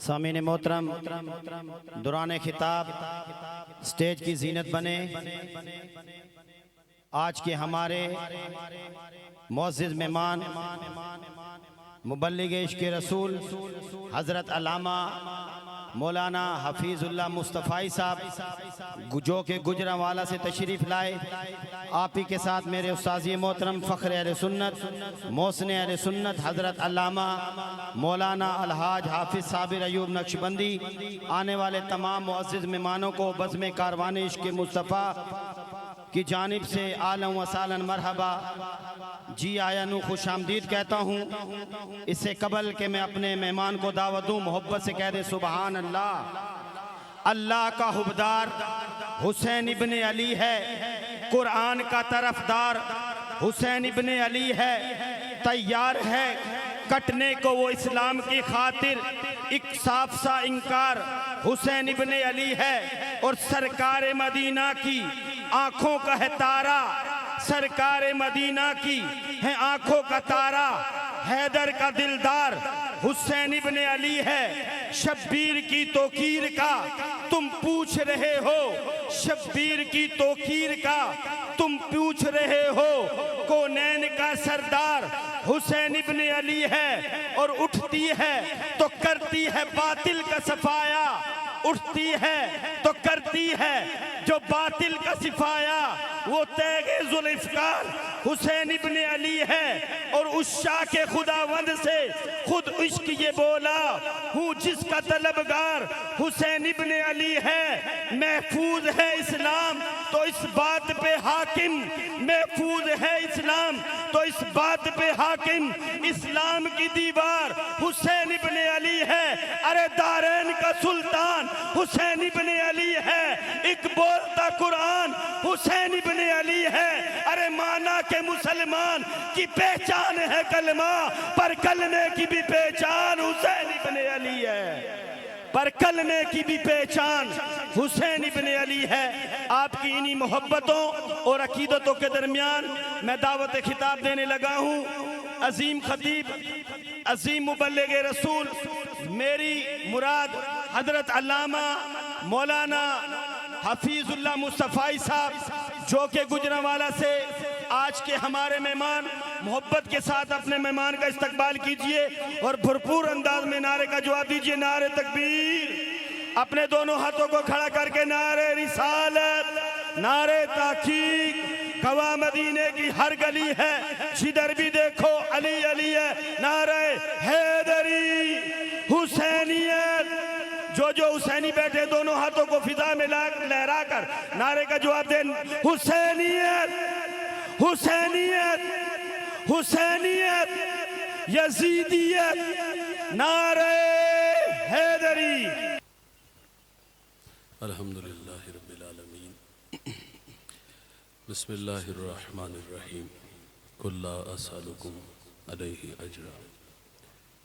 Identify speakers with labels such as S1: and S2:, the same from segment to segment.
S1: سامعین محترم، دوران خطاب سٹیج کی زینت بنے۔ آج کے ہمارے معزز مہمان مبلغ عشق رسول حضرت علامہ مولانا حفیظ اللہ مصطفی صاحب جو کہ گجرانوالہ سے تشریف لائے، آپ ہی کے ساتھ میرے استاذ محترم فخر اہل سنت محسن اہل سنت حضرت علامہ مولانا الحاج حافظ صابر ایوب نقشبندی، آنے والے تمام معزز مہمانوں کو بزم کاروان عشق مصطفیٰ کی جانب سے آلن و سالن مرحبا، جی آیا نو خوش آمدید کہتا ہوں۔ اس سے قبل کہ میں اپنے مہمان کو دعوت دوں، محبت سے کہہ دیں سبحان اللہ۔ اللہ کا حبدار حسین ابن علی ہے، قرآن کا طرفدار حسین ابن علی ہے، تیار ہے کٹنے کو وہ اسلام کی خاطر، ایک صاف سا انکار حسین ابن علی ہے، اور سرکار مدینہ کی آنکھوں کا ہے تارا، سرکار مدینہ کی ہے آنکھوں کا تارا، حیدر کا دلدار حسین ابن علی ہے، شبیر کی توقیر کا تم پوچھ رہے ہو، شبیر کی توقیر کا تم پوچھ رہے ہو، کونین کا سردار حسین ابن علی ہے، اور اٹھتی ہے تو کرتی ہے باطل کا صفایا، اٹھتی ہے تو کرتی ہے جو باطل کا صفایا، وہ تیغ ذوالفقار حسین ابن علی ہے، اور اس شاہ کے خداوند سے خود عشق یہ بولا ہوں جس کا طلبگار حسین ابن علی ہے، محفوظ ہے اسلام تو اس بات پہ حاکم، محفوظ ہے اسلام تو اس بات پہ حاکم، اسلام کی دیوار حسین ابن علی ہے، ارے دارین کا سلطان حسین ابن علی ہے، ایک بولتا قرآن حسین ابن علی ہے، ارے مانا کہ مسلمان کی پہچان ہے کلمہ، پر کلمے کی بھی پہچان حسین ابن علی ہے، پر کلمے کی بھی پہچان حسین ابن علی ہے۔ آپ کی انہی محبتوں اور عقیدتوں کے درمیان میں دعوت خطاب دینے لگا ہوں۔ عظیم خطیب، عظیم مبلغ رسول، میری مراد حضرت علامہ مولانا حفیظ اللہ مصطفی صاحب جو کہ گجرانوالہ سے آج کے ہمارے مہمان، محبت کے ساتھ اپنے مہمان کا استقبال کیجئے اور بھرپور انداز میں نعرے کا جواب دیجئے۔ نعرے تکبیر، اپنے دونوں ہاتھوں کو کھڑا کر کے نعرے رسالت، نعرے تحقیق، گواہ مدینے کی ہر گلی ہے، جدھر بھی دیکھو علی علی ہے، نعرے حیدری، حسینیت، جو حسینی بیٹھے دونوں ہاتھوں کو فضا میں لہرا کر نعرے کا جواب دیں، حسینیت، حسینیت، حسینیت، یزیدیت، نعرے حیدری۔
S2: الحمدللہ رب العالمین، بسم اللہ الرحمن الرحیم، قل لا اسألکم علیہ اجرا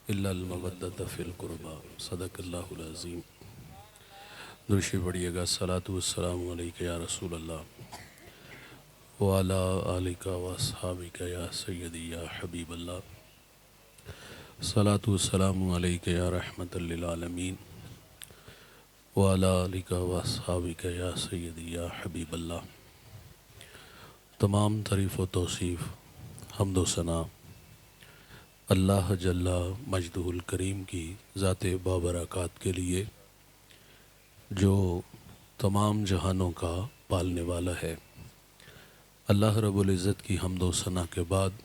S2: الا المودۃ فی القربى، صدق اللہ العظیم۔ درشی پڑھیے گا، الصلاۃ والسلام علیک یا رسول اللہ وعلی آلک واصحابک یا سیدی یا حبیب اللہ، الصلاۃ والسلام علیک یا رحمۃ للعالمین وعلی آلک واصحابک یا سیدی یا حبیب اللہ۔ تمام تعریف و توصیف، حمد و ثنا اللہ جل مجدہ الکریم کی ذات بابرکات کے لیے، جو تمام جہانوں کا پالنے والا ہے۔ اللہ رب العزت کی حمد و ثنا کے بعد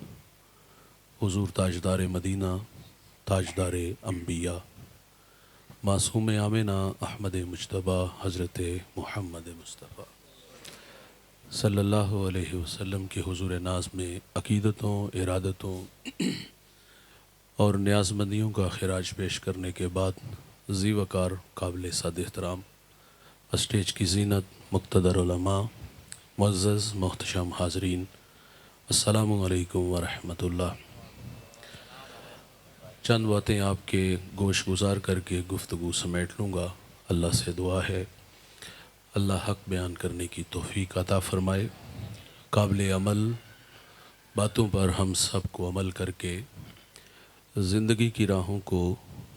S2: حضور تاجدار مدینہ، تاجدار انبیاء، معصوم آمنہ احمد مجتبیٰ حضرت محمد مصطفیٰ صلی اللہ علیہ وسلم کے حضور ناز میں عقیدتوں، ارادتوں اور نیازمندیوں کا خراج پیش کرنے کے بعد، ذی وقار قابل صد احترام اسٹیج کی زینت، مقتدر علماء، معزز محتشم حاضرین، السلام علیکم ورحمۃ اللہ۔ چند باتیں آپ کے گوش گزار کر کے گفتگو سمیٹ لوں گا۔ اللہ سے دعا ہے اللہ حق بیان کرنے کی توفیق عطا فرمائے، قابل عمل باتوں پر ہم سب کو عمل کر کے زندگی کی راہوں کو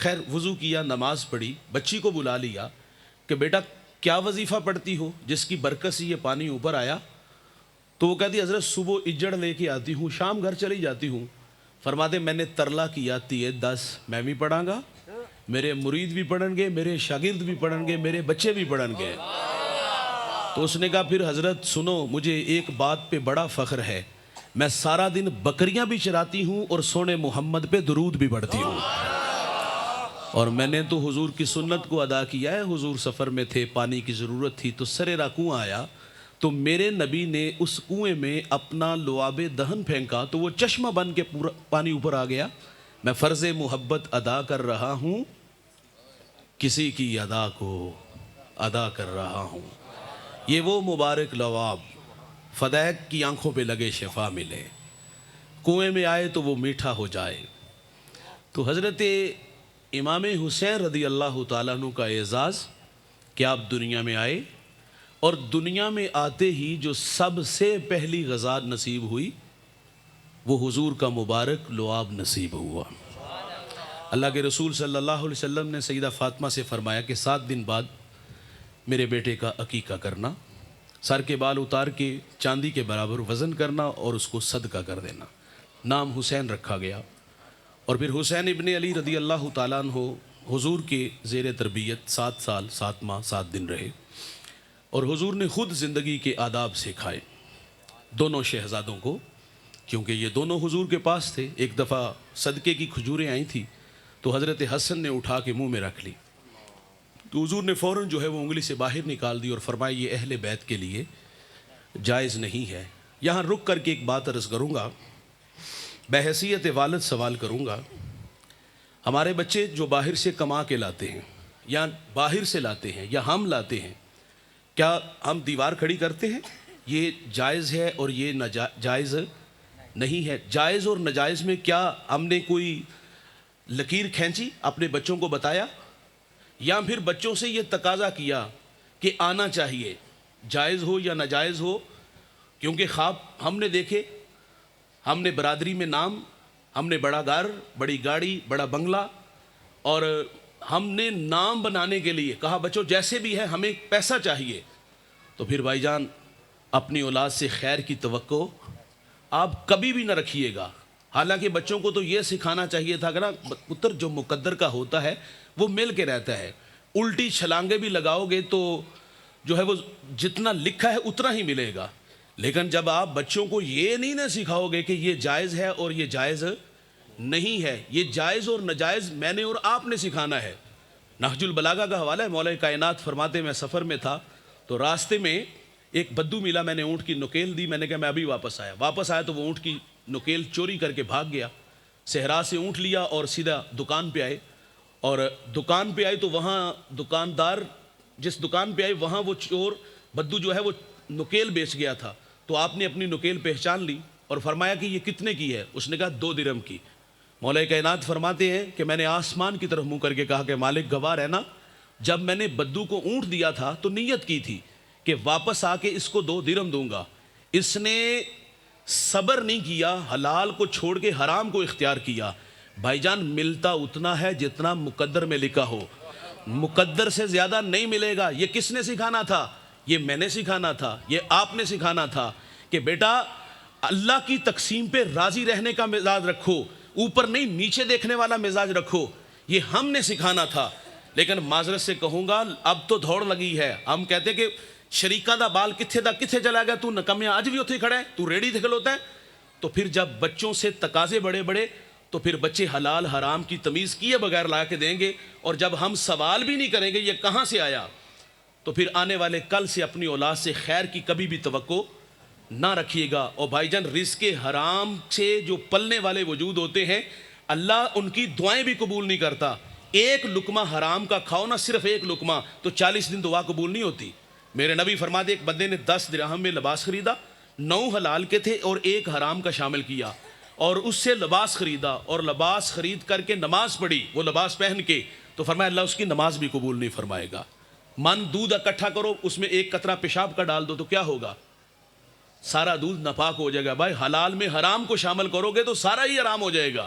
S2: خیر وضو کیا، نماز پڑھی، بچی کو بلا لیا کہ بیٹا کیا وظیفہ پڑھتی ہو جس کی برکت سے یہ پانی اوپر آیا؟ تو وہ کہتی حضرت صبح اجڑ لے کے آتی ہوں، شام گھر چلی جاتی ہوں۔ فرماتے میں نے ترلا کیا تی ہے 10 میں بھی پڑھاں گا، میرے مرید بھی پڑھن گے، میرے شاگرد بھی پڑھن گے، میرے بچے بھی پڑھن گے۔ تو اس نے کہا پھر حضرت سنو، مجھے ایک بات پہ بڑا فخر ہے، میں سارا دن بکریاں بھی چراتی ہوں اور سونے محمد پہ درود بھی پڑھتی ہوں، اور میں نے تو حضور کی سنت کو ادا کیا ہے۔ حضور سفر میں تھے، پانی کی ضرورت تھی تو سریرا کنواں آیا، تو میرے نبی نے اس کنویں میں اپنا لعاب دہن پھینکا تو وہ چشمہ بن کے پورا پانی اوپر آ گیا۔ میں فرض محبت ادا کر رہا ہوں، کسی کی ادا کو ادا کر رہا ہوں، یہ وہ مبارک لعاب فدیک کی آنکھوں پہ لگے شفا ملے، کنویں میں آئے تو وہ میٹھا ہو جائے۔ تو حضرت امام حسین رضی اللہ تعالیٰ عنہ کا اعزاز کہ آپ دنیا میں آئے، اور دنیا میں آتے ہی جو سب سے پہلی غذا نصیب ہوئی وہ حضور کا مبارک لعاب نصیب ہوا۔ اللہ کے رسول صلی اللہ علیہ وسلم نے سیدہ فاطمہ سے فرمایا کہ 7 دن بعد میرے بیٹے کا عقیقہ کرنا، سر کے بال اتار کے چاندی کے برابر وزن کرنا اور اس کو صدقہ کر دینا۔ نام حسین رکھا گیا، اور پھر حسین ابن علی رضی اللہ تعالیٰ عنہ حضور کے زیر تربیت 7 سال 7 ماہ 7 دن رہے، اور حضور نے خود زندگی کے آداب سکھائے دونوں شہزادوں کو، کیونکہ یہ دونوں حضور کے پاس تھے۔ ایک دفعہ صدقے کی کھجوریں آئی تھیں تو حضرت حسن نے اٹھا کے منہ میں رکھ لی، تو حضور نے فوراً جو ہے وہ انگلی سے باہر نکال دی اور فرمایا یہ اہل بیت کے لیے جائز نہیں ہے۔ یہاں رک کر کے ایک بات عرض کروں گا، بحیثیت والد سوال کروں گا۔ ہمارے بچے جو باہر سے کما کے لاتے ہیں یا باہر سے لاتے ہیں یا ہم لاتے ہیں، کیا ہم دیوار کھڑی کرتے ہیں یہ جائز ہے اور یہ ناجائز نہیں ہے؟ جائز اور ناجائز میں کیا ہم نے کوئی لکیر کھینچی، اپنے بچوں کو بتایا، یا پھر بچوں سے یہ تقاضا کیا کہ آنا چاہیے جائز ہو یا ناجائز ہو؟ کیونکہ خواب ہم نے دیکھے، ہم نے برادری میں نام، ہم نے بڑا گھر، بڑی گاڑی، بڑا بنگلہ، اور ہم نے نام بنانے کے لیے کہا بچوں جیسے بھی ہے ہمیں پیسہ چاہیے، تو پھر بھائی جان اپنی اولاد سے خیر کی توقع آپ کبھی بھی نہ رکھیے گا۔ حالانکہ بچوں کو تو یہ سکھانا چاہیے تھا کہ نا پتر جو مقدر کا ہوتا ہے وہ مل کے رہتا ہے، الٹی چھلانگیں بھی لگاؤ گے تو جو ہے وہ جتنا لکھا ہے اتنا ہی ملے گا۔ لیکن جب آپ بچوں کو یہ نہیں نہ سکھاؤ گے کہ یہ جائز ہے اور یہ جائز نہیں ہے، یہ جائز اور ناجائز میں نے اور آپ نے سکھانا ہے۔ نہج البلاغہ کا حوالہ ہے، مولا کائنات فرماتے میں سفر میں تھا تو راستے میں ایک بدو ملا، میں نے اونٹ کی نکیل دی، میں نے کہا میں ابھی واپس آیا تو وہ اونٹ کی نکیل چوری کر کے بھاگ گیا۔ صحرا سے اونٹ لیا اور سیدھا دکان پہ آئے، اور دکان پہ آئے تو وہاں دکاندار جس دکان پہ آئے وہاں وہ چور بدو جو ہے وہ نکیل بیچ گیا تھا، تو آپ نے اپنی نکیل پہچان لی اور فرمایا کہ یہ کتنے کی ہے؟ اس نے کہا 2 درہم کی۔ مولا کائنات فرماتے ہیں کہ میں نے آسمان کی طرف منہ کر کے کہا کہ مالک گواہ ہے نا، جب میں نے بدو کو اونٹ دیا تھا تو نیت کی تھی کہ واپس آ کے اس کو 2 درہم دوں گا، اس نے صبر نہیں کیا، حلال کو چھوڑ کے حرام کو اختیار کیا۔ بھائی جان ملتا اتنا ہے جتنا مقدر میں لکھا ہو، مقدر سے زیادہ نہیں ملے گا۔ یہ کس نے سکھانا تھا؟ یہ میں نے سکھانا تھا، یہ آپ نے سکھانا تھا کہ بیٹا اللہ کی تقسیم پہ راضی رہنے کا مزاج رکھو، اوپر نہیں نیچے دیکھنے والا مزاج رکھو، یہ ہم نے سکھانا تھا۔ لیکن معذرت سے کہوں گا اب تو دوڑ لگی ہے، ہم کہتے کہ شریکہ دا بال کتھے چلا گیا، تو نکمیا آج بھی اتھے کھڑا ہے، تو ریڑھی تھے کھلوتا ہے۔ تو پھر جب بچوں سے تقاضے بڑے بڑے تو پھر بچے حلال حرام کی تمیز کیے بغیر لا کے دیں گے، اور جب ہم سوال بھی نہیں کریں گے یہ کہاں سے آیا، تو پھر آنے والے کل سے اپنی اولاد سے خیر کی کبھی بھی توقع نہ رکھیے گا۔ اور بھائی جان رزق حرام سے جو پلنے والے وجود ہوتے ہیں اللہ ان کی دعائیں بھی قبول نہیں کرتا۔ ایک لقمہ حرام کا کھاؤ نا، صرف ایک لقمہ، تو 40 دن دعا قبول نہیں ہوتی۔ میرے نبی فرماتے ایک بندے نے 10 درہم میں لباس خریدا، 9 حلال کے تھے اور 1 حرام کا شامل کیا، اور اس سے لباس خریدا اور لباس خرید کر کے نماز پڑھی وہ لباس پہن کے، تو فرمایا اللہ اس کی نماز بھی قبول نہیں فرمائے گا۔ من دودھ اکٹھا کرو، اس میں 1 قطرہ پیشاب کا ڈال دو تو کیا ہوگا؟ سارا دودھ ناپاک ہو جائے گا۔ بھائی حلال میں حرام کو شامل کرو گے تو سارا ہی حرام ہو جائے گا۔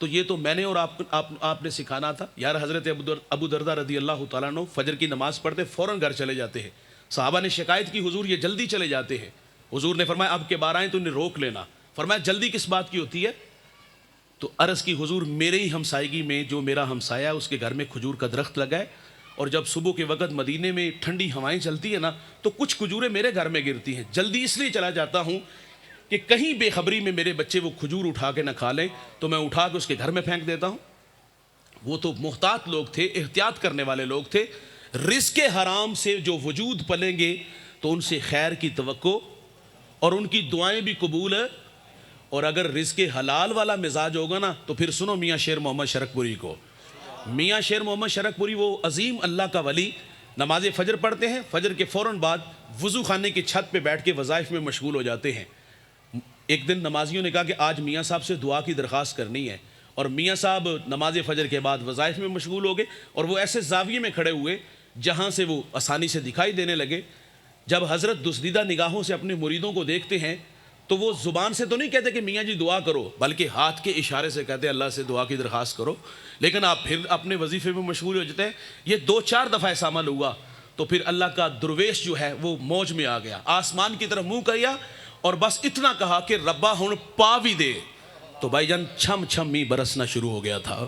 S2: تو یہ تو میں نے اور آپ نے سکھانا تھا یار۔ حضرت ابو دردہ رضی اللہ تعالیٰ عنہ فجر کی نماز پڑھتے فوراً گھر چلے جاتے ہیں۔ صحابہ نے شکایت کی حضور یہ جلدی چلے جاتے ہیں۔ حضور نے فرمایا اب کے 12 ہیں تو انہیں روک لینا۔ فرمایا جلدی کس بات کی ہوتی ہے؟ تو عرض کی حضور میرے ہی ہمسائیگی میں جو میرا ہمسایہ ہے اس کے گھر میں کھجور کا درخت لگا ہے، اور جب صبح کے وقت مدینے میں ٹھنڈی ہوائیں چلتی ہیں نا تو کچھ کھجوریں میرے گھر میں گرتی ہیں، جلدی اس لیے چلا جاتا ہوں کہ کہیں بے خبری میں میرے بچے وہ کھجور اٹھا کے نہ کھا لیں تو میں اٹھا کے اس کے گھر میں پھینک دیتا ہوں۔ وہ تو محتاط لوگ تھے، احتیاط کرنے والے لوگ تھے۔ رزق حرام سے جو وجود پلیں گے تو ان سے خیر کی توقع اور ان کی دعائیں بھی قبول ہے، اور اگر رزق حلال والا مزاج ہوگا نا تو پھر سنو میاں شیر محمد شرک پوری کو۔ میاں شیر محمد شرک پوری وہ عظیم اللہ کا ولی نماز فجر پڑھتے ہیں، فجر کے فوراً بعد وضو خانے کی چھت پہ بیٹھ کے وظائف میں مشغول ہو جاتے ہیں۔ ایک دن نمازیوں نے کہا کہ آج میاں صاحب سے دعا کی درخواست کرنی ہے، اور میاں صاحب نماز فجر کے بعد وظائف میں مشغول ہو گئے، اور وہ ایسے زاویے میں کھڑے ہوئے جہاں سے وہ آسانی سے دکھائی دینے لگے۔ جب حضرت دزدیدہ نگاہوں سے اپنے مریدوں کو دیکھتے ہیں تو وہ زبان سے تو نہیں کہتے کہ میاں جی دعا کرو، بلکہ ہاتھ کے اشارے سے کہتے ہیں اللہ سے دعا کی درخواست کرو، لیکن آپ پھر اپنے وظیفے میں مشغول ہو جاتے ہیں۔ یہ 2-4 دفعہ ایسا عمل ہوا تو پھر اللہ کا درویش جو ہے وہ موج میں آ گیا، آسمان کی طرف منہ کیا اور بس اتنا کہا کہ ربا ہن پا بھی دے، تو بھائی جان چھم چھم می برسنا شروع ہو گیا تھا۔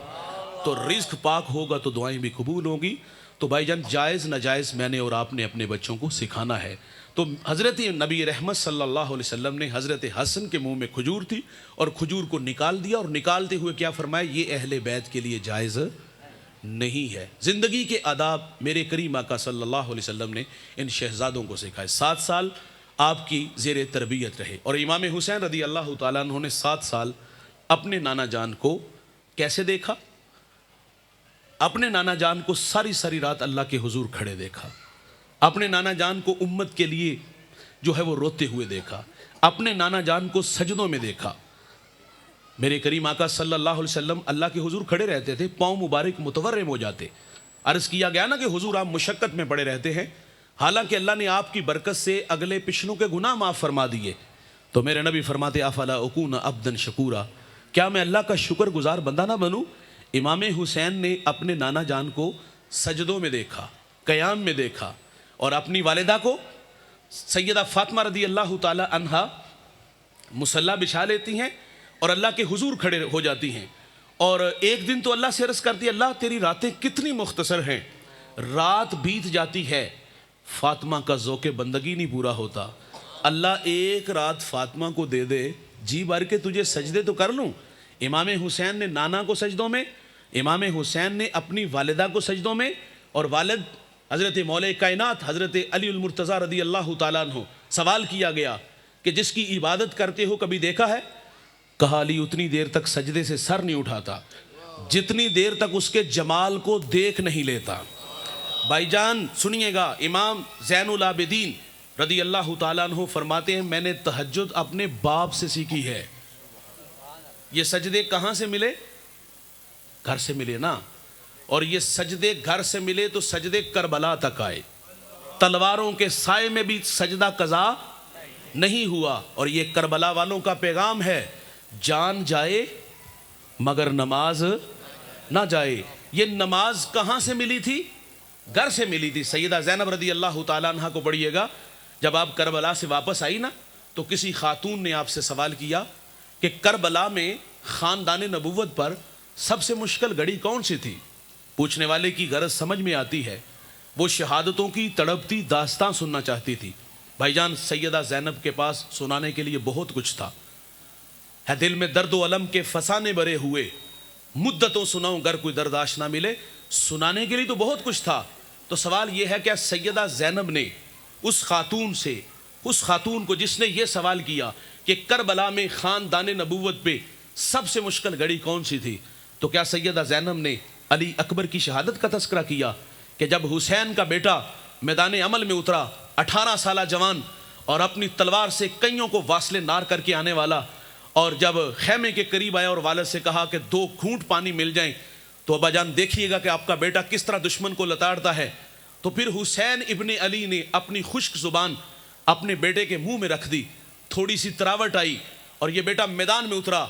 S2: تو رزق پاک ہوگا تو دعائیں بھی قبول ہوں گی۔ تو بھائی جان جائز ناجائز میں نے اور آپ نے اپنے بچوں کو سکھانا ہے۔ تو حضرت نبی رحمت صلی اللہ علیہ وسلم نے حضرت حسن کے منہ میں کھجور تھی اور کھجور کو نکال دیا، اور نکالتے ہوئے کیا فرمایا؟ یہ اہل بیت کے لیے جائز نہیں ہے۔ زندگی کے آداب میرے کریم آقا صلی اللہ علیہ وسلم نے ان شہزادوں کو سکھائے۔ 7 سال آپ کی زیر تربیت رہے، اور امام حسین رضی اللہ تعالیٰ عنہ نے 7 سال اپنے نانا جان کو کیسے دیکھا؟ اپنے نانا جان کو ساری رات اللہ کے حضور کھڑے دیکھا، اپنے نانا جان کو امت کے لیے جو ہے وہ روتے ہوئے دیکھا، اپنے نانا جان کو سجدوں میں دیکھا۔ میرے کریم آقا صلی اللہ علیہ وسلم اللہ کے حضور کھڑے رہتے تھے، پاؤں مبارک متورم ہو جاتے۔ عرض کیا گیا نا کہ حضور آپ مشقت میں پڑے رہتے ہیں، حالانکہ اللہ نے آپ کی برکت سے اگلے پچھلوں کے گناہ معاف فرما دیے۔ تو میرے نبی فرماتے افلا اکون عبدا شکورا، کیا میں اللہ کا شکر گزار بندہ نہ بنوں؟ امام حسین نے اپنے نانا جان کو سجدوں میں دیکھا، قیام میں دیکھا، اور اپنی والدہ کو سیدہ فاطمہ رضی اللہ تعالی عنہا مصلی بچھا لیتی ہیں اور اللہ کے حضور کھڑے ہو جاتی ہیں، اور ایک دن تو اللہ سے عرض کرتی ہے اللہ تیری راتیں کتنی مختصر ہیں، رات بیت جاتی ہے، فاطمہ کا ذوق بندگی نہیں پورا ہوتا، اللہ ایک رات فاطمہ کو دے دے جی بھر کے تجھے سجدے تو کر لوں۔ امام حسین نے نانا کو سجدوں میں، امام حسین نے اپنی والدہ کو سجدوں میں، اور والد حضرت مولا کائنات حضرت علی المرتضیٰ رضی اللہ تعالیٰ عنہ، سوال کیا گیا کہ جس کی عبادت کرتے ہو کبھی دیکھا ہے؟ کہا علی اتنی دیر تک سجدے سے سر نہیں اٹھاتا جتنی دیر تک اس کے جمال کو دیکھ نہیں لیتا۔ بھائی جان سنیے گا، امام زین العابدین رضی اللہ تعالیٰ عنہ فرماتے ہیں میں نے تہجد اپنے باپ سے سیکھی ہے۔ یہ سجدے کہاں سے ملے؟ گھر سے ملے نا، اور یہ سجدے گھر سے ملے تو سجدے کربلا تک آئے، تلواروں کے سائے میں بھی سجدہ قضا نہیں ہوا، اور یہ کربلا والوں کا پیغام ہے جان جائے مگر نماز نہ جائے۔ یہ نماز کہاں سے ملی تھی؟ گھر سے ملی تھی۔ سیدہ زینب رضی اللہ تعالیٰ عنہ کو پڑھیے گا، جب آپ کربلا سے واپس آئی نا تو کسی خاتون نے آپ سے سوال کیا کہ کربلا میں خاندان نبوت پر سب سے مشکل گھڑی کون سی تھی؟ پوچھنے والے کی غرض سمجھ میں آتی ہے، وہ شہادتوں کی تڑپتی داستان سننا چاہتی تھی۔ بھائی جان سیدہ زینب کے پاس سنانے کے لیے بہت کچھ تھا، ہے دل میں درد و علم کے فسانے بھرے ہوئے، مدتوں سناؤں گر کوئی درداش نہ ملے، سنانے کے لیے تو بہت کچھ تھا۔ تو سوال یہ ہے کہ سیدہ زینب نے اس خاتون کو جس نے یہ سوال کیا کہ کربلا میں خاندان نبوت پہ سب سے مشکل گھڑی کون سی تھی، تو کیا سیدہ زینب نے علی اکبر کی شہادت کا تذکرہ کیا کہ جب حسین کا بیٹا میدان عمل میں اترا، 18 سالہ جوان اور اپنی تلوار سے کئیوں کو واصل نار کر کے آنے والا، اور جب خیمے کے قریب آیا اور والد سے کہا کہ 2 گھونٹ پانی مل جائیں تو ابا جان دیکھیے گا کہ آپ کا بیٹا کس طرح دشمن کو لتاڑتا ہے، تو پھر حسین ابن علی نے اپنی خشک زبان اپنے بیٹے کے منہ میں رکھ دی، تھوڑی سی تراوٹ آئی اور یہ بیٹا میدان میں اترا،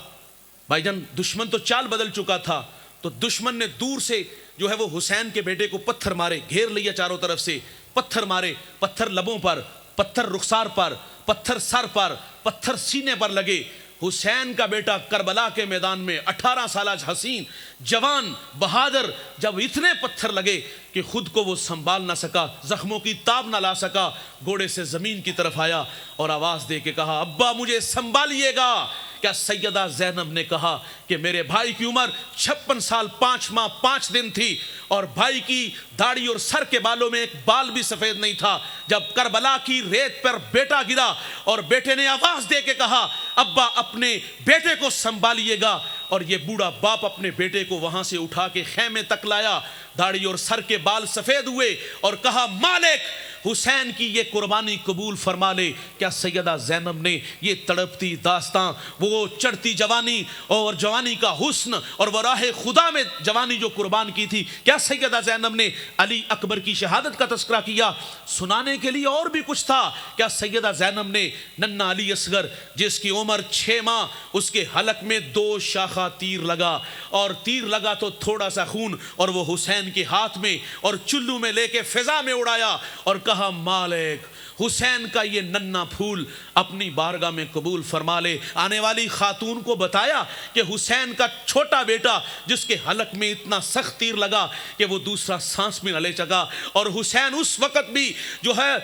S2: بھائی جان دشمن تو چال بدل چکا تھا، تو دشمن نے دور سے جو ہے وہ حسین کے بیٹے کو پتھر مارے، گھیر لیا چاروں طرف سے، پتھر مارے، پتھر لبوں پر، پتھر رخسار پر، پتھر سر پر، پتھر سینے پر لگے۔ حسین کا بیٹا کربلا کے میدان میں 18 سالہ حسین جوان بہادر، جب اتنے پتھر لگے کہ خود کو وہ سنبھال نہ سکا، زخموں کی تاب نہ لا سکا، گھوڑے سے زمین کی طرف آیا اور آواز دے کے کہا ابا مجھے سنبھالیے گا۔ کیا سیدہ زینب نے کہا کہ میرے بھائی کی عمر 56 سال 5 ماہ 5 دن تھی، اور بھائی کی داڑھی اور سر کے بالوں میں ایک بال بھی سفید نہیں تھا۔ جب کربلا کی ریت پر بیٹا گرا اور بیٹے نے آواز دے کے کہا ابا اپنے بیٹے کو سنبھالیے گا، اور یہ بوڑھا باپ اپنے بیٹے کو وہاں سے اٹھا کے خیمے تک لایا، داڑھی اور سر کے بال سفید ہوئے، اور کہا مالک حسین کی یہ قربانی قبول فرما لے۔ کیا سیدہ زینب نے یہ تڑپتی داستان، وہ چڑھتی جوانی اور جوانی کا حسن اور وہ راہ خدا میں جوانی جو قربان کی تھی، کیا سیدہ زینب نے علی اکبر کی شہادت کا تذکرہ کیا؟ سنانے کے لیے اور بھی کچھ تھا۔ کیا سیدہ زینب نے ننھا علی اصغر جس کی عمر 6 ماہ، اس کے حلق میں 2 شاخہ تیر لگا، اور تیر لگا تو تھوڑا سا خون، اور وہ حسین کے ہاتھ میں اور چلو میں لے کے فضا میں اڑایا اور کہا مالک حسین کا یہ ننھا پھول اپنی بارگاہ میں قبول فرما لے۔ آنے والی خاتون کو بتایا کہ حسین کا چھوٹا بیٹا جس کے حلق میں اتنا سخت تیر لگا کہ وہ دوسرا سانس بھی نہ لے سکا، اور حسین اس وقت بھی جو ہے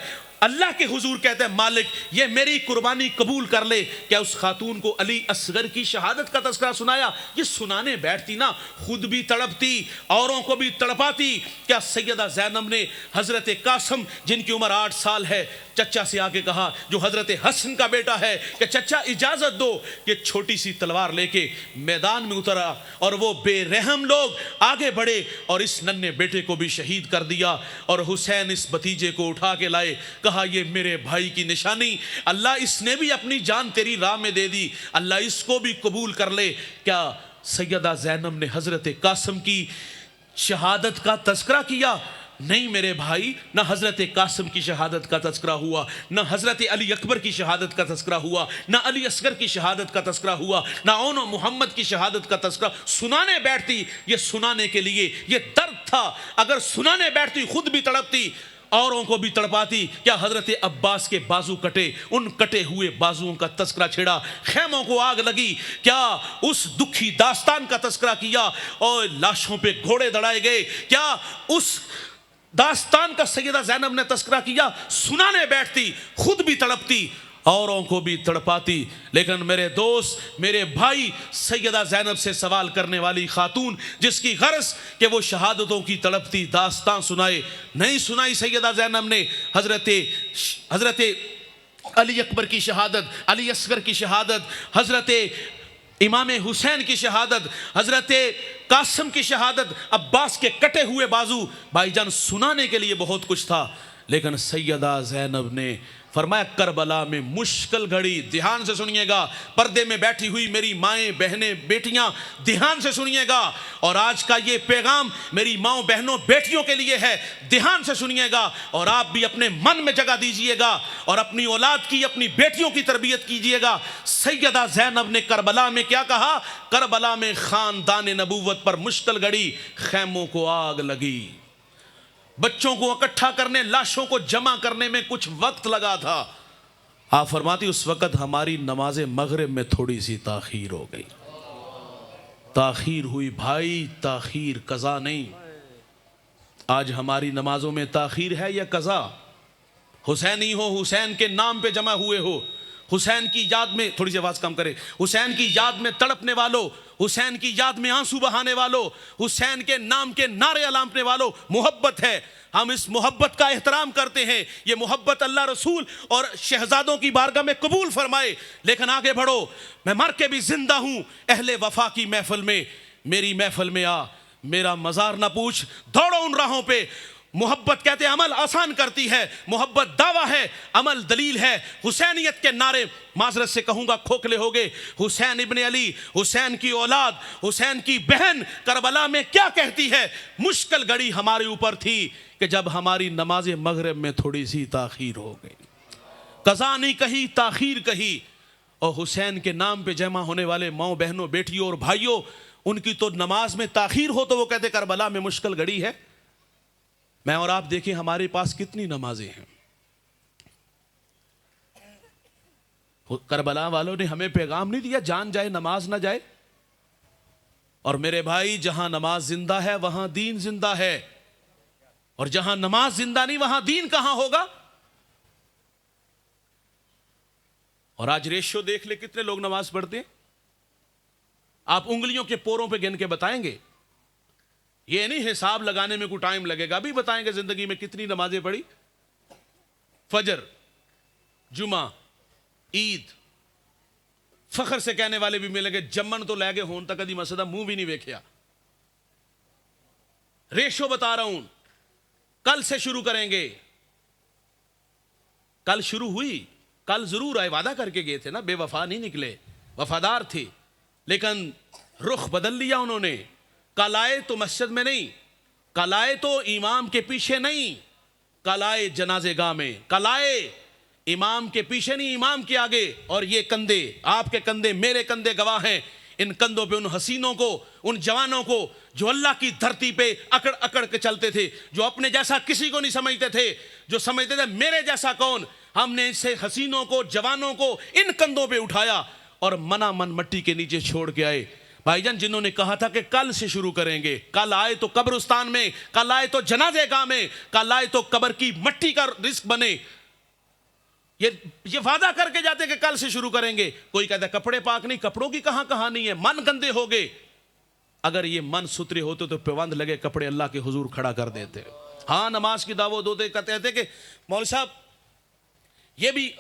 S2: اللہ کے حضور کہتے ہیں مالک یہ میری قربانی قبول کر لے۔ کیا اس خاتون کو علی اصغر کی شہادت کا تذکرہ سنایا؟ یہ سنانے بیٹھتی نا، خود بھی تڑپتی، اوروں کو بھی تڑپاتی۔ کیا سیدہ زینب نے حضرت قاسم جن کی عمر 8 سال ہے، چچا سے آ کے کہا جو حضرت حسن کا بیٹا ہے کہ چچا اجازت دو کہ چھوٹی سی تلوار لے کے میدان میں اترا، اور وہ بے رحم لوگ آگے بڑھے اور اس ننھے بیٹے کو بھی شہید کر دیا، اور حسین اس بھتیجے کو اٹھا کے لائے، کہا یہ میرے بھائی کی نشانی، اللہ اس نے بھی اپنی جان تیری راہ میں دے دی، اللہ اس کو بھی قبول کر لے۔ کیا سیدہ زینب نے حضرت قاسم کی شہادت کا تذکرہ کیا؟ نہیں میرے بھائی، نہ حضرت قاسم کی شہادت کا تذکرہ ہوا، نہ حضرت علی اکبر کی شہادت کا تذکرہ ہوا، نہ علی اصغر کی شہادت کا تذکرہ ہوا، نہ اون محمد کی شہادت کا تذکرہ۔ سنانے بیٹھتی، یہ سنانے کے لیے یہ درد تھا، اگر سنانے بیٹھتی خود بھی تڑپتی، اوروں کو بھی تڑپاتی۔ کیا حضرت عباس کے بازو کٹے، ان کٹے ہوئے بازوؤں کا تذکرہ چھڑا، خیموں کو آگ لگی، کیا اس دکھی داستان کا تذکرہ کیا، اور لاشوں پہ گھوڑے دڑائے گئے، کیا اس داستان کا سیدہ زینب نے تذکرہ کیا؟ سنانے بیٹھتی، خود بھی تڑپتی، اوروں کو بھی تڑپاتی۔ لیکن میرے دوست، میرے بھائی، سیدہ زینب سے سوال کرنے والی خاتون جس کی غرض کہ وہ شہادتوں کی تڑپتی داستان سنائے، نہیں سنائی سیدہ زینب نے حضرت علی اکبر کی شہادت، علی اصغر کی شہادت، حضرت امام حسین کی شہادت، حضرت قاسم کی شہادت، عباس کے کٹے ہوئے بازو۔ بھائی جان سنانے کے لیے بہت کچھ تھا، لیکن سیدہ زینب نے فرمایا کربلا میں مشکل گھڑی، دھیان سے سنیے گا، پردے میں بیٹھی ہوئی میری مائیں بہنیں بیٹیاں دھیان سے سنیے گا، اور آج کا یہ پیغام میری ماؤں بہنوں بیٹیوں کے لیے ہے، دھیان سے سنیے گا، اور آپ بھی اپنے من میں جگہ دیجئے گا اور اپنی اولاد کی، اپنی بیٹیوں کی تربیت کیجئے گا۔ سیدہ زینب نے کربلا میں کیا کہا؟ کربلا میں خاندان نبوت پر مشکل گھڑی، خیموں کو آگ لگی، بچوں کو اکٹھا کرنے، لاشوں کو جمع کرنے میں کچھ وقت لگا تھا۔ آپ فرماتی اس وقت ہماری نماز مغرب میں تھوڑی سی تاخیر ہو گئی، تاخیر ہوئی بھائی، تاخیر قضا نہیں۔ آج ہماری نمازوں میں تاخیر ہے یا قضا؟ حسینی ہو، حسین کے نام پہ جمع ہوئے ہو، حسین کی یاد میں، تھوڑی سی آواز کم کرے، حسین کی یاد میں تڑپنے والوں، حسین کی یاد میں آنسو بہانے والوں، حسین کے نام کے نعرے الامپنے والوں، محبت ہے، ہم اس محبت کا احترام کرتے ہیں، یہ محبت اللہ رسول اور شہزادوں کی بارگاہ میں قبول فرمائے۔ لیکن آگے بڑھو، میں مر کے بھی زندہ ہوں، اہل وفا کی محفل میں، میری محفل میں آ، میرا مزار نہ پوچھ، دوڑو ان راہوں پہ۔ محبت کہتے ہیں عمل آسان کرتی ہے، محبت دعویٰ ہے، عمل دلیل ہے۔ حسینیت کے نعرے معذرت سے کہوں گا کھوکھلے ہو گئے۔ حسین ابن علی، حسین کی اولاد، حسین کی بہن کربلا میں کیا کہتی ہے؟ مشکل گھڑی ہمارے اوپر تھی کہ جب ہماری نماز مغرب میں تھوڑی سی تاخیر ہو گئی، قضا نہیں کہی، تاخیر کہی، اور حسین کے نام پہ جمع ہونے والے ماؤں بہنوں بیٹیوں اور بھائیوں، ان کی تو نماز میں تاخیر ہو تو وہ کہتے کربلا میں مشکل گھڑی ہے۔ میں اور آپ دیکھیں ہمارے پاس کتنی نمازیں ہیں۔ کربلا والوں نے ہمیں پیغام نہیں دیا جان جائے نماز نہ جائے؟ اور میرے بھائی، جہاں نماز زندہ ہے وہاں دین زندہ ہے، اور جہاں نماز زندہ نہیں وہاں دین کہاں ہوگا؟ اور آج ریشو دیکھ لے کتنے لوگ نماز پڑھتے ہیں، آپ انگلیوں کے پوروں پہ گن کے بتائیں گے۔ یہ نہیں حساب لگانے میں کوئی ٹائم لگے گا، بھی بتائیں گے زندگی میں کتنی نمازیں پڑھی۔ فجر، جمعہ، عید، فخر سے کہنے والے بھی ملیں گے جمن تو لے گئے ہون تک کدی مسجد منہ بھی نہیں ویکھیا۔ ریشو بتا رہا ہوں، کل سے شروع کریں گے۔ کل شروع ہوئی، کل ضرور آئے، وعدہ کر کے گئے تھے نا، بے وفا نہیں نکلے، وفادار تھے، لیکن رخ بدل لیا انہوں نے۔ کل آئے تو مسجد میں نہیں، کل آئے تو امام کے پیچھے نہیں، کل آئے جنازے گاہ میں، کل آئے امام کے پیچھے نہیں، امام کے آگے۔ اور یہ کندھے، آپ کے کندھے میرے کندھے گواہ ہیں، ان کندھوں پہ ان حسینوں کو، ان جوانوں کو جو اللہ کی دھرتی پہ اکڑ اکڑ کے چلتے تھے، جو اپنے جیسا کسی کو نہیں سمجھتے تھے، جو سمجھتے تھے میرے جیسا کون، ہم نے اسے حسینوں کو، جوانوں کو ان کندھوں پہ اٹھایا اور منا من مٹی کے نیچے چھوڑ کے آئے۔ بھائی جان، جنہوں نے کہا تھا کہ کل سے شروع کریں گے، کل آئے تو قبرستان میں، کل آئے تو جنازے گاہ میں، کل آئے تو قبر کی مٹی کا رزق بنے، یہ وعدہ کر کے جاتے کہ کل سے شروع کریں گے۔ کوئی کہتا ہے کپڑے پاک نہیں، کپڑوں کی کہاں کہانی ہے، من گندے ہو گئے۔ اگر یہ من ستھرے ہوتے تو پیوند لگے کپڑے اللہ کے حضور کھڑا کر دیتے۔ ہاں، نماز کی دعوت ہوتے، کہتے تھے کہ مولوی صاحب، یہ بھی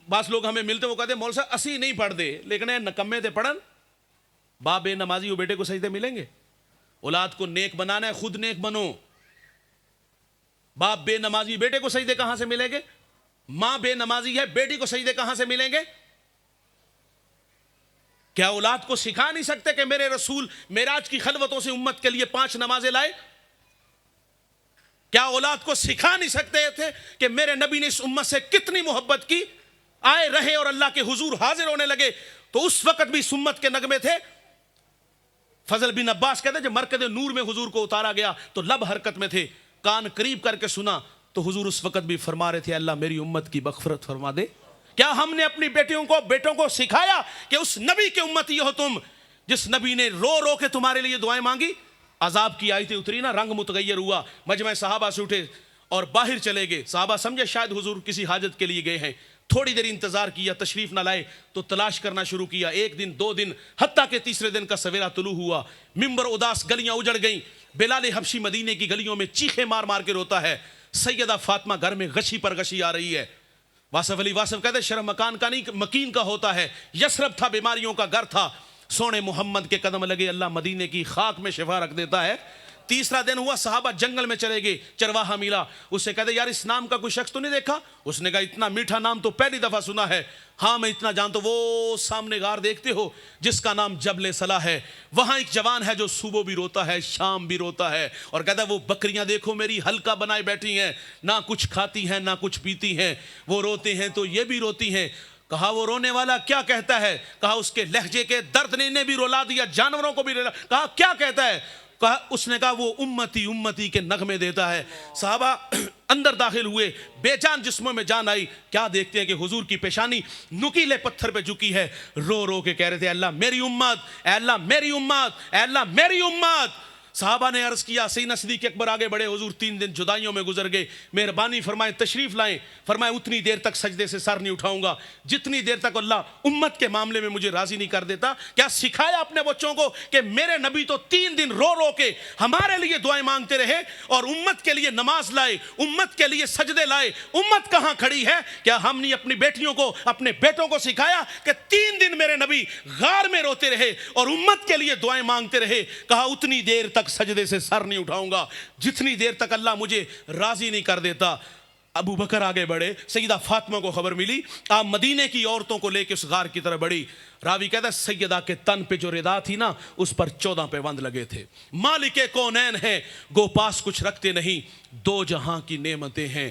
S2: بعض لوگ ہمیں ملتے وہ کہتے ہیں مولوی صاحب اسی نہیں پڑھ دے، لیکن اے نکمے تے پڑھن۔ باپ بے نمازی ہو، بیٹے کو سجدے ملیں گے؟ اولاد کو نیک بنانا ہے، خود نیک بنو۔ باپ بے نمازی، بیٹے کو سجدے کہاں سے ملیں گے؟ ماں بے نمازی ہے، بیٹی کو سجدے کہاں سے ملیں گے؟ کیا اولاد کو سکھا نہیں سکتے کہ میرے رسول معراج کی خلوتوں سے امت کے لیے 5 نمازیں لائے؟ کیا اولاد کو سکھا نہیں سکتے تھے کہ میرے نبی نے اس امت سے کتنی محبت کی؟ آئے رہے اور اللہ کے حضور حاضر ہونے لگے تو اس وقت بھی اس امت کے نغمے تھے۔ فضل بن عباس کہتے ہیں جب مرکز نور میں حضور کو اتارا گیا تو لب حرکت میں تھے، کان قریب کر کے سنا تو حضور اس وقت بھی فرما رہے تھے اللہ میری امت کی مغفرت فرما دے۔ کیا ہم نے اپنی بیٹوں کو سکھایا کہ اس نبی کے امتی ہو تم جس نبی نے رو رو کے تمہارے لیے دعائیں مانگی؟ عذاب کی آیتیں اتری نا، رنگ متغیر ہوا، مجمع صحابہ سے اٹھے اور باہر چلے گئے۔ صحابہ سمجھے شاید حضور کسی حاجت کے لیے گئے ہیں، تھوڑی دیر انتظار کیا، تشریف نہ لائے تو تلاش کرنا شروع کیا، 1 دن 2 دن، حتیٰ کہ تیسرے دن کا سویرا طلوع ہوا، ممبر اداس، گلیاں اجڑ گئیں، بلال حبشی مدینے کی گلیوں میں چیخیں مار مار کے روتا ہے، سیدہ فاطمہ گھر میں غشی پر غشی آ رہی ہے۔ واصف علی واصف کہتے ہیں شرم مکان کا نہیں مکین کا ہوتا ہے، یثرب تھا بیماریوں کا گھر تھا، سونے محمد کے قدم لگے اللہ مدینے کی خاک میں شفا رکھ دیتا ہے۔ تیسرا دن ہوا، صحابہ جنگل میں چلے گئے، چرواہا ملا، اس سے کہتے یار اس نام کا کوئی شخص تو نہیں دیکھا؟ اس نے کہا اتنا میٹھا نام تو پہلی دفعہ سنا ہے۔ ہاں میں اتنا جانتا ہوں، وہ سامنے غار دیکھتے ہو جس کا نام جبل صلاح ہے، وہاں ایک جوان ہے جو صبح بھی روتا ہے شام بھی روتا ہے، اور کہتا ہے وہ بکریاں دیکھو میری حلقہ بنائے بیٹھی ہیں، نہ کچھ کھاتی ہیں نہ کچھ پیتی ہیں، وہ روتے ہیں تو یہ بھی روتی ہیں۔ کہا وہ رونے والا کیا کہتا ہے؟ کہا اس کے لہجے کے درد نے انہیں بھی رلا دیا، جانوروں کو بھی رلا۔ کہا کیا کہتا ہے؟ کہا اس نے کہا وہ امتی امتی کے نغمے دیتا ہے۔ صحابہ اندر داخل ہوئے، بے جان جسموں میں جان آئی، کیا دیکھتے ہیں کہ حضور کی پیشانی نکیلے پتھر پہ جھکی ہے، رو رو کے کہہ رہے تھے اللہ میری امت، اے اللہ میری امت، اے اللہ میری امت۔ صحابہ نے عرض کیا، سیدنا صدیق اکبر آگے بڑھے، حضور 3 دن جدائیوں میں گزر گئے، مہربانی فرمائیں تشریف لائیں۔ فرمائے اتنی دیر تک سجدے سے سر نہیں اٹھاؤں گا جتنی دیر تک اللہ امت کے معاملے میں مجھے راضی نہیں کر دیتا۔ کیا سکھایا اپنے بچوں کو کہ میرے نبی تو 3 دن رو رو کے ہمارے لیے دعائیں مانگتے رہے اور امت کے لیے نماز لائے، امت کے لیے سجدے لائے۔ امت کہاں کھڑی ہے؟ کیا ہم نے اپنی بیٹیوں کو اپنے بیٹوں کو سکھایا کہ 3 دن میرے نبی غار میں روتے رہے اور امت کے لیے دعائیں مانگتے رہے؟ کہا اتنی دیر تک سجدے سے سر نہیں اٹھاؤں گا جتنی دیر تک اللہ مجھے راضی نہیں کر دیتا۔ ابو بکر آگے بڑھے، سیدہ فاطمہ کو خبر ملی، آپ مدینے کی عورتوں کو لے کے اس غار کی طرف بڑھی۔ راوی کہتا ہے سیدہ کے تن پہ جو ردا تھی نا اس پر 14 پیوند لگے تھے۔ مالک کونین ہیں گو پاس کچھ رکھتے نہیں، 2 جہاں کی نعمتیں ہیں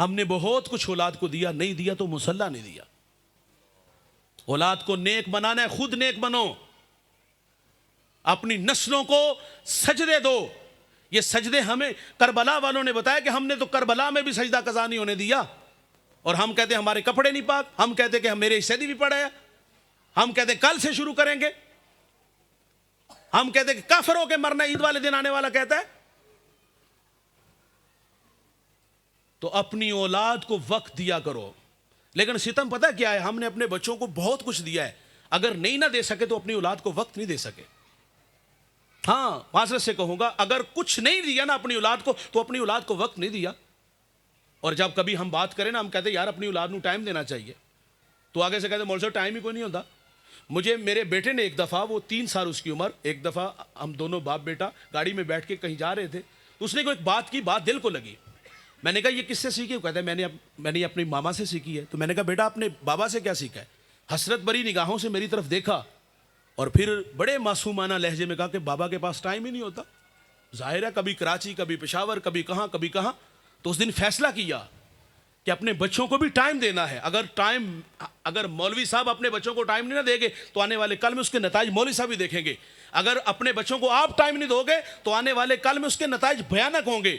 S2: ہم نے بہت کچھ اولاد کو دیا، نہیں دیا تو مسلح نہیں دیا. اولاد کو نیک بنانا ہے، خود نیک بنو، اپنی نسلوں کو سجدے دو. یہ سجدے ہمیں کربلا والوں نے بتایا کہ ہم نے تو کربلا میں بھی سجدہ قضا نہیں ہونے دیا، اور ہم کہتے ہیں ہمارے کپڑے نہیں پاک، ہم کہتے کہ میرے حصے بھی پڑا ہے، ہم کہتے کل سے شروع کریں گے، ہم کہتے کہ کافروں کے مرنا عید والے دن آنے والا کہتا ہے. تو اپنی اولاد کو وقت دیا کرو. لیکن ستم پتہ کیا ہے، ہم نے اپنے بچوں کو بہت کچھ دیا ہے، اگر نہیں نہ دے سکے تو اپنی اولاد کو وقت نہیں دے سکے. ہاں معذرت سے کہوں گا، اگر کچھ نہیں دیا نا اپنی اولاد کو تو اپنی اولاد کو وقت نہیں دیا. اور جب کبھی ہم بات کریں نا، ہم کہتے ہیں یار اپنی اولاد کو ٹائم دینا چاہیے، تو آگے سے کہتے ہیں مول صاحب ٹائم ہی کوئی نہیں ہوتا. مجھے میرے بیٹے نے ایک دفعہ، وہ 3 سال اس کی عمر، ایک دفعہ ہم دونوں باپ بیٹا گاڑی میں بیٹھ کے کہیں جا رہے تھے، تو اس نے کوئی ایک بات کی، بات دل کو لگی. میں نے کہا یہ کس سے سیکھی؟ وہ کہتا ہے میں نے اپنی ماما سے سیکھی ہے. تو میں نے کہا بیٹا اپنے بابا سے کیا سیکھا ہے؟ حسرت بری نگاہوں سے میری طرف دیکھا اور پھر بڑے معصومانہ لہجے میں کہا کہ بابا کے پاس ٹائم ہی نہیں ہوتا. ظاہر ہے کبھی کراچی، کبھی پشاور، کبھی کہاں کبھی کہاں. تو اس دن فیصلہ کیا کہ اپنے بچوں کو بھی ٹائم دینا ہے. اگر مولوی صاحب اپنے بچوں کو ٹائم نہیں نہ دیں گے تو آنے والے کل میں اس کے نتائج مولوی صاحب ہی دیکھیں گے. اگر اپنے بچوں کو آپ ٹائم نہیں دو گے تو آنے والے کل میں اس کے نتائج بھیانک ہوں گے.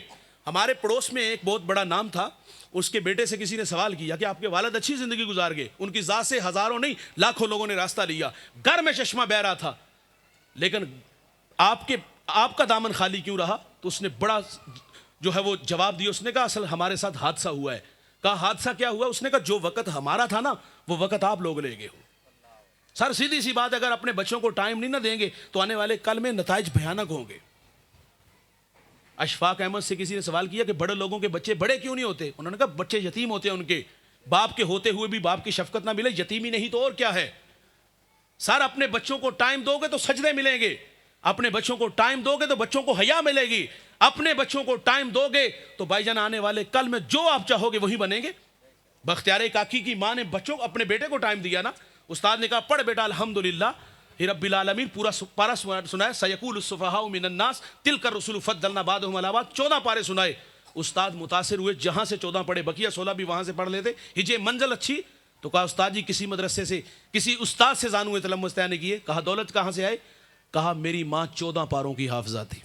S2: ہمارے پڑوس میں ایک بہت بڑا نام تھا، اس کے بیٹے سے کسی نے سوال کیا کہ آپ کے والد اچھی زندگی گزار گئے، ان کی ذات سے ہزاروں نہیں لاکھوں لوگوں نے راستہ لیا، گھر میں چشمہ بہ رہا تھا، لیکن آپ کا دامن خالی کیوں رہا؟ تو اس نے بڑا جو ہے وہ جواب دیا. اس نے کہا اصل ہمارے ساتھ حادثہ ہوا ہے. کہا حادثہ کیا ہوا؟ اس نے کہا جو وقت ہمارا تھا نا وہ وقت آپ لوگ لے گئے ہو. سر سیدھی سی بات، اگر اپنے بچوں کو ٹائم نہیں نہ دیں گے تو آنے والے کل میں نتائج بھیانک ہوں گے. اشفاق احمد سے کسی نے سوال کیا کہ بڑے لوگوں کے بچے بڑے کیوں نہیں ہوتے؟ انہوں نے کہا بچے یتیم ہوتے ہیں، ان کے باپ کے ہوتے ہوئے بھی باپ کی شفقت نہ ملے، یتیمی نہیں تو اور کیا ہے. سر اپنے بچوں کو ٹائم دو گے تو سجدے ملیں گے، اپنے بچوں کو ٹائم دو گے تو بچوں کو حیا ملے گی، اپنے بچوں کو ٹائم دو گے تو بھائی جان آنے والے کل میں جو آپ چاہو گے وہی بنیں گے. بختیار کاکی کی ماں نے اپنے بیٹے کو ٹائم دیا نا، استاد نے کہا پڑھ بیٹا الحمدللہ رب العالمین، پورا پارہ سنائے، سیقول السفہاء من الناس تلک الرسل فضلنا بعضهم علی بعض، 14 پارے سنائے. استاد متاثر ہوئے، جہاں سے 14 پڑھے بقیہ 16 بھی وہاں سے پڑھ لیتے. ہجے منزل اچھی تو کہا استاد جی کسی مدرسے سے کسی استاد سے زانو تلمس طے نہیں کیے. کہا دولت کہاں سے آئے؟ کہا میری ماں 14 پاروں کی حافظہ تھی،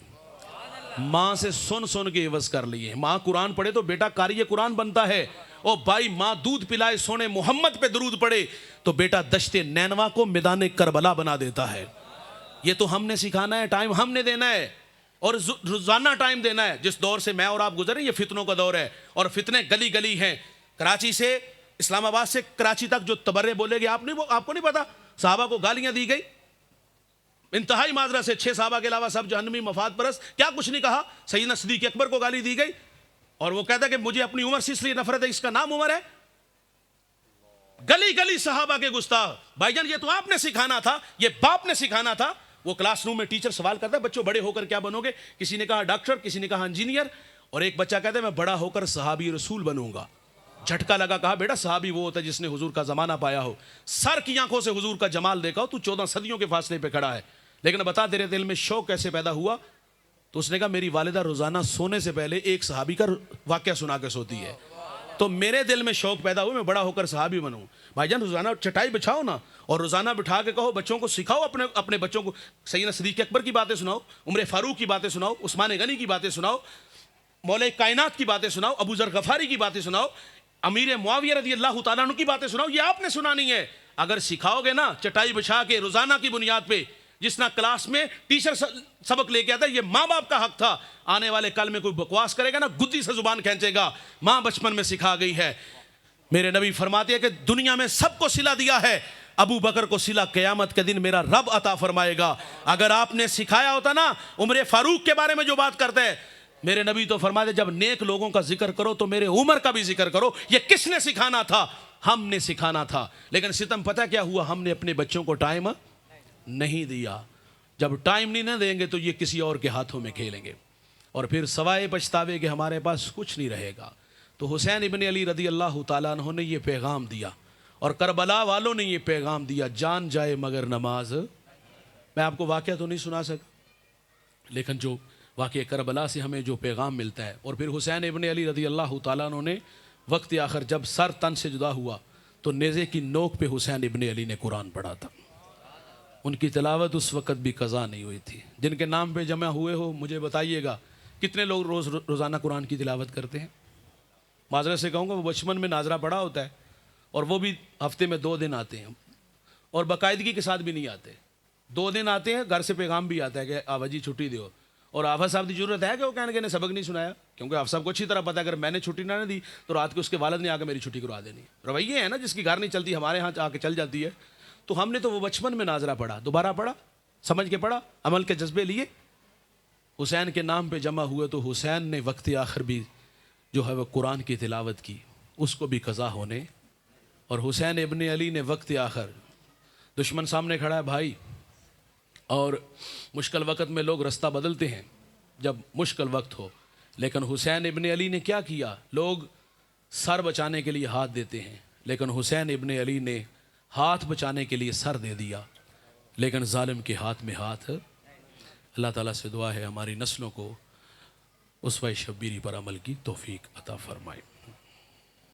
S2: ماں سے سن کے عوض کر لیے. ماں قرآن پڑھے تو بیٹا قاری قرآن بنتا ہے. او بھائی ماں دودھ پلائے سونے محمد پہ درود پڑے تو بیٹا دشت نینوا کو میدان کربلا بنا دیتا ہے. یہ تو ہم نے سکھانا ہے، ٹائم ہم نے دینا ہے اور روزانہ ٹائم دینا ہے. جس دور سے میں اور آپ گزرے یہ فتنوں کا دور ہے اور فتنے گلی گلی ہیں. کراچی سے اسلام آباد سے کراچی تک جو تبرے بولے گے آپ کو نہیں پتا. صحابہ کو گالیاں دی گئی انتہائی معذرت سے، 6 صحابہ کے علاوہ سب جہنمی مفاد پرست، کیا کچھ نہیں کہا. سیدنا صدیق اکبر کو گالی دی گئی اور وہ کہتا ہے کہ مجھے اپنی عمر سے اس لیے نفرت ہے، اس کا نام عمر ہے. گلی گلی صحابہ کے گستاخ. بھائی جان یہ تو آپ نے سکھانا تھا، یہ باپ نے سکھانا تھا. وہ کلاس روم میں ٹیچر سوال کرتا ہے بچوں بڑے ہو کر کیا بنو گے؟ کسی نے کہا ڈاکٹر، کسی نے کہا انجینئر، اور ایک بچہ کہتا ہے میں بڑا ہو کر صحابی رسول بنوں گا. جھٹکا لگا. کہا بیٹا صحابی وہ ہوتا ہے جس نے حضور کا زمانہ پایا ہو، سر کی آنکھوں سے حضور کا جمال دیکھا ہو. تو 14 صدیوں کے فاصلے پہ کھڑا ہے، لیکن بتا تیرے دل میں شوق کیسے پیدا ہوا؟ تو اس نے کہا میری والدہ روزانہ سونے سے پہلے ایک صحابی کا واقعہ سنا کے سوتی ہے، تو میرے دل میں شوق پیدا ہوا میں بڑا ہو کر صحابی بنوں. بھائی جان روزانہ چٹائی بچھاؤ نا اور روزانہ بٹھا کے کہو بچوں کو سکھاؤ، اپنے بچوں کو سیدنا صدیق اکبر کی باتیں سناؤ، عمر فاروق کی باتیں سناؤ، عثمان غنی کی باتیں سناؤ، مولا کائنات کی باتیں سناؤ، ابو ذر غفاری کی باتیں سناؤ، امیر معاویہ رضی اللہ تعالیٰ عنہ کی باتیں سناؤ. یہ آپ نے سنانی ہے. اگر سکھاؤ گے نا چٹائی بچھا کے روزانہ کی بنیاد پہ، جس طرح کلاس میں ٹیچر سبق لے کے آتا ہے، یہ ماں باپ کا حق تھا. آنے والے کل میں کوئی بکواس کرے گا نا گدی سے زبان کھینچے گا. ماں بچپن میں سکھا گئی ہے. میرے نبی فرماتے ہیں کہ دنیا میں سب کو صلہ دیا ہے، ابو بکر کو صلہ قیامت کے دن میرا رب عطا فرمائے گا. اگر آپ نے سکھایا ہوتا نا عمر فاروق کے بارے میں جو بات کرتے ہیں، میرے نبی تو فرماتے جب نیک لوگوں کا ذکر کرو تو میرے عمر کا بھی ذکر کرو. یہ کس نے سکھانا تھا؟ ہم نے سکھانا تھا. لیکن ستم پتہ کیا ہوا؟ ہم نے اپنے بچوں کو ٹائم نہیں دیا. جب ٹائم نہیں نہ دیں گے تو یہ کسی اور کے ہاتھوں میں کھیلیں گے اور پھر سوائے پچھتاوے کہ ہمارے پاس کچھ نہیں رہے گا. تو حسین ابن علی رضی اللہ تعالیٰ عنہ نے یہ پیغام دیا اور کربلا والوں نے یہ پیغام دیا، جان جائے مگر نماز. میں آپ کو واقعہ تو نہیں سنا سکا، لیکن جو واقعہ کربلا سے ہمیں جو پیغام ملتا ہے، اور پھر حسین ابن علی رضی اللہ تعالیٰ عنہ نے وقت آخر جب سر تن سے جدا ہوا تو نیزے کی نوک پہ حسین ابن علی نے قرآن پڑھا تھا. ان کی تلاوت اس وقت بھی قضا نہیں ہوئی تھی. جن کے نام پہ جمع ہوئے ہو مجھے بتائیے گا کتنے لوگ روزانہ قرآن کی تلاوت کرتے ہیں؟ معذرت سے کہوں گا وہ بچپن میں ناظرہ پڑھا ہوتا ہے اور وہ بھی ہفتے میں 2 دن آتے ہیں اور باقاعدگی کے ساتھ بھی نہیں آتے. 2 دن آتے ہیں, گھر سے پیغام بھی آتا ہے کہ آبا جی چھٹی دیو, اور آفا صاحب کی ضرورت ہے کہ وہ کہنے کہ سبق نہیں سنایا, کیونکہ آفا صاحب کو اچھی طرح پتہ ہے اگر میں نے چھٹی نہ دی تو رات کو اس کے والد نے آ کے میری چھٹی کروا دینی. رویے ہیں نا جس کی گھر نہیں چلتی ہمارے ہاں آ کے چل جاتی ہے. تو ہم نے تو وہ بچپن میں ناظرہ پڑھا, دوبارہ پڑھا, سمجھ کے پڑھا, عمل کے جذبے لیے, حسین کے نام پہ جمع ہوئے تو حسین نے وقت آخر بھی جو ہے وہ قرآن کی تلاوت کی, اس کو بھی قضا ہونے. اور حسین ابن علی نے وقت آخر, دشمن سامنے کھڑا ہے بھائی, اور مشکل وقت میں لوگ رستہ بدلتے ہیں جب مشکل وقت ہو, لیکن حسین ابن علی نے کیا کیا؟ لوگ سر بچانے کے لیے ہاتھ دیتے ہیں, لیکن حسین ابن علی نے ہاتھ بچانے کے لیے سر دے دیا, لیکن ظالم کے ہاتھ میں ہاتھ. اللہ تعالیٰ سے دعا ہے ہماری نسلوں کو اسوہ شبیری پر عمل کی توفیق عطا فرمائے.